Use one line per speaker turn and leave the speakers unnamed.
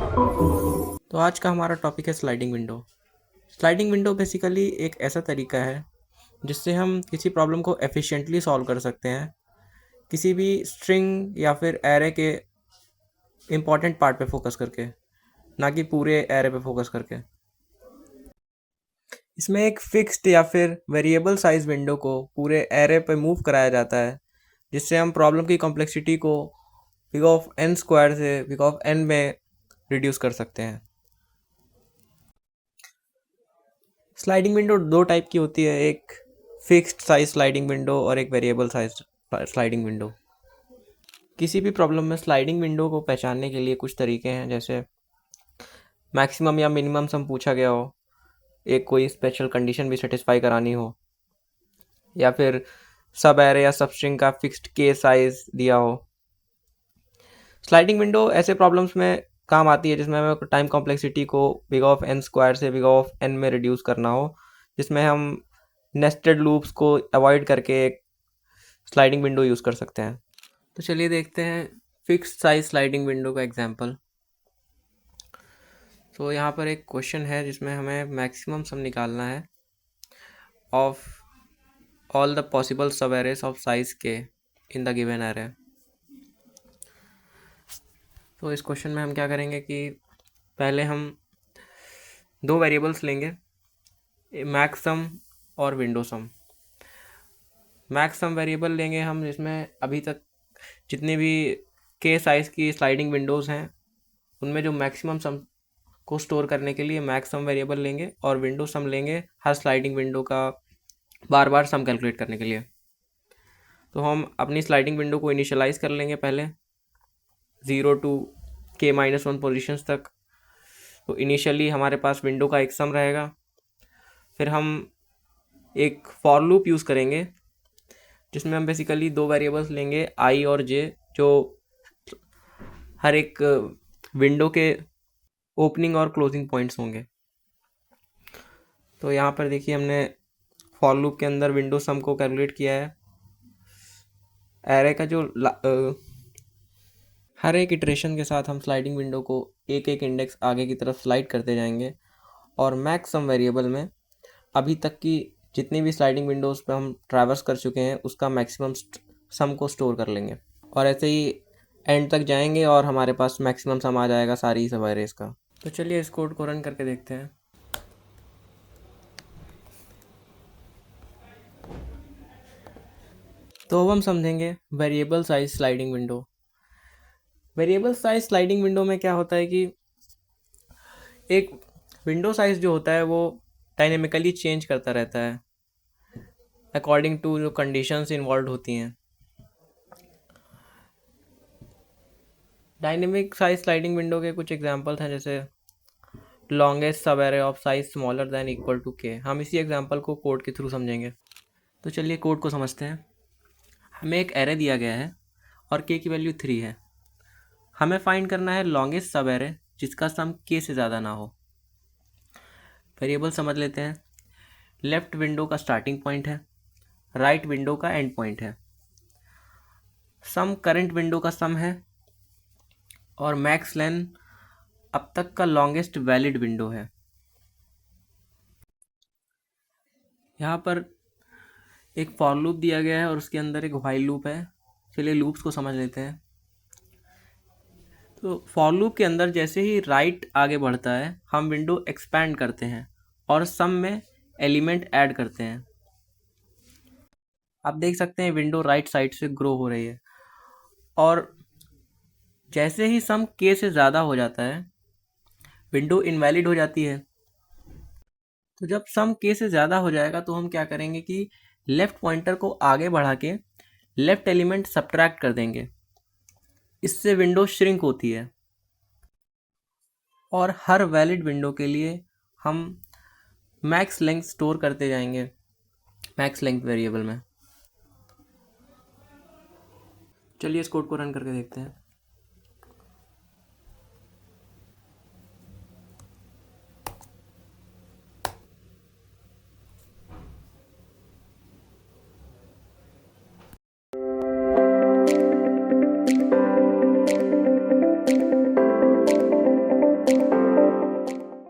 तो आज का हमारा टॉपिक है sliding window. Sliding window basically एक ऐसा तरीका है जिससे हम किसी प्रॉब्लम को एफिशिएंटली सॉल्व कर सकते हैं, किसी भी स्ट्रिंग या फिर एरे के इम्पॉर्टेंट पार्ट पे फोकस करके, ना कि पूरे एरे पे फोकस करके। इसमें एक फिक्स्ड या फिर वेरिएबल साइज विंडो को पूरे एरे पे मूव कराया जाता है, जिससे हम प्रॉब्लम की कॉम्प्लेक्सिटी को बिग ऑफ एन स्क्वायर से बिग ऑफ एन में रिड्यूस कर सकते हैं। स्लाइडिंग विंडो दो टाइप की होती है, एक फिक्स्ड साइज स्लाइडिंग विंडो और एक वेरिएबल साइज स्लाइडिंग विंडो। किसी भी प्रॉब्लम में स्लाइडिंग विंडो को पहचानने के लिए कुछ तरीके हैं, जैसे मैक्सिमम या मिनिमम सम पूछा गया हो, एक कोई स्पेशल कंडीशन भी सेटिस्फाई करानी हो, या फिर सब एरे या सब स्ट्रिंग का फिक्स्ड के साइज दिया हो। स्लाइडिंग विंडो ऐसे प्रॉब्लम्स में काम आती है जिसमें हमें टाइम कॉम्प्लेक्सिटी को बिग ऑफ एन स्क्वायर से बिग ऑफ एन में रिड्यूस करना हो, जिसमें हम नेस्टेड लूप्स को अवॉइड करके एक स्लाइडिंग विंडो यूज़ कर सकते हैं। तो चलिए देखते हैं फिक्स्ड साइज स्लाइडिंग विंडो का एग्जांपल। तो यहाँ पर एक क्वेश्चन है जिसमें हमें मैक्सिमम सम निकालना है ऑफ ऑल द पॉसिबल सब एरेस ऑफ साइज के इन द गिवन एरे। तो इस क्वेश्चन में हम क्या करेंगे कि पहले हम दो वेरिएबल्स लेंगे, मैक्स सम और विंडो सम। मैक्स सम वेरिएबल लेंगे हम जिसमें अभी तक जितनी भी के साइज़ की स्लाइडिंग विंडोज़ हैं उनमें जो मैक्सिमम सम को स्टोर करने के लिए मैक्स सम वेरिएबल लेंगे, और विंडो सम लेंगे हर स्लाइडिंग विंडो का बार बार सम कैलकुलेट करने के लिए। तो हम अपनी स्लाइडिंग विंडो को इनिशियलाइज कर लेंगे पहले 0 to k-1 पोजीशंस तक। तो इनिशियली हमारे पास विंडो का एक सम रहेगा, फिर हम एक फॉर लूप यूज़ करेंगे जिसमें हम बेसिकली दो वेरिएबल्स लेंगे आई और जे, जो हर एक विंडो के ओपनिंग और क्लोजिंग पॉइंट्स होंगे। तो यहाँ पर देखिए हमने फॉर लूप के अंदर विंडो सम को कैलकुलेट किया है। एरे का जो हर एक इटरेशन के साथ हम स्लाइडिंग विंडो को एक एक इंडेक्स आगे की तरफ स्लाइड करते जाएंगे, और मैक्स सम वेरिएबल में अभी तक की जितनी भी स्लाइडिंग विंडोज़ पे हम ट्रैवर्स कर चुके हैं उसका मैक्सिमम सम को स्टोर कर लेंगे, और ऐसे ही एंड तक जाएंगे और हमारे पास मैक्सिमम सम आ जाएगा सारी सब एरेज का। तो चलिए इस कोड को रन करके देखते हैं। तो अब हम समझेंगे variable size sliding window. Variable size sliding window में क्या होता है कि एक विंडो साइज जो होता है वो डायनेमिकली चेंज करता रहता है अकॉर्डिंग टू जो कंडीशंस इन्वॉल्व होती हैं। डायनेमिक साइज स्लाइडिंग विंडो के कुछ एग्जांपल्स हैं, जैसे longest sub array of size smaller than equal to k. हम इसी एग्जांपल को कोड के थ्रू समझेंगे। तो चलिए कोड को समझते हैं। हमें एक एरे दिया गया है और के की वैल्यू 3 है। हमें फाइंड करना है लॉन्गेस्ट सब एरे जिसका सम के से ज़्यादा ना हो। वेरिएबल समझ लेते हैं। लेफ्ट विंडो का स्टार्टिंग पॉइंट है, राइट विंडो का एंड पॉइंट है। सम करंट विंडो का सम है, और मैक्स लेन अब तक का लॉन्गेस्ट वैलिड विंडो है। यहाँ पर एक फॉर लूप दिया गया है और उसके अंदर एक व्हाइल लूप है। चलिए लूप्स को समझ लेते हैं। तो फॉर लूप के अंदर जैसे ही राइट आगे बढ़ता है हम विंडो एक्सपैंड करते हैं और सम में एलिमेंट ऐड करते हैं। आप देख सकते हैं विंडो राइट साइड से ग्रो हो रही है, और जैसे ही सम के से ज़्यादा हो जाता है विंडो इनवैलिड हो जाती है। तो जब सम के से ज़्यादा हो जाएगा तो हम क्या करेंगे कि लेफ़्ट पॉइंटर को आगे बढ़ा के लेफ़्ट एलिमेंट सब्ट्रैक्ट कर देंगे। इससे विंडो श्रिंक होती है, और हर वैलिड विंडो के लिए हम मैक्स लेंथ स्टोर करते जाएंगे मैक्स लेंथ वेरिएबल में। चलिए इस कोड को रन करके देखते हैं।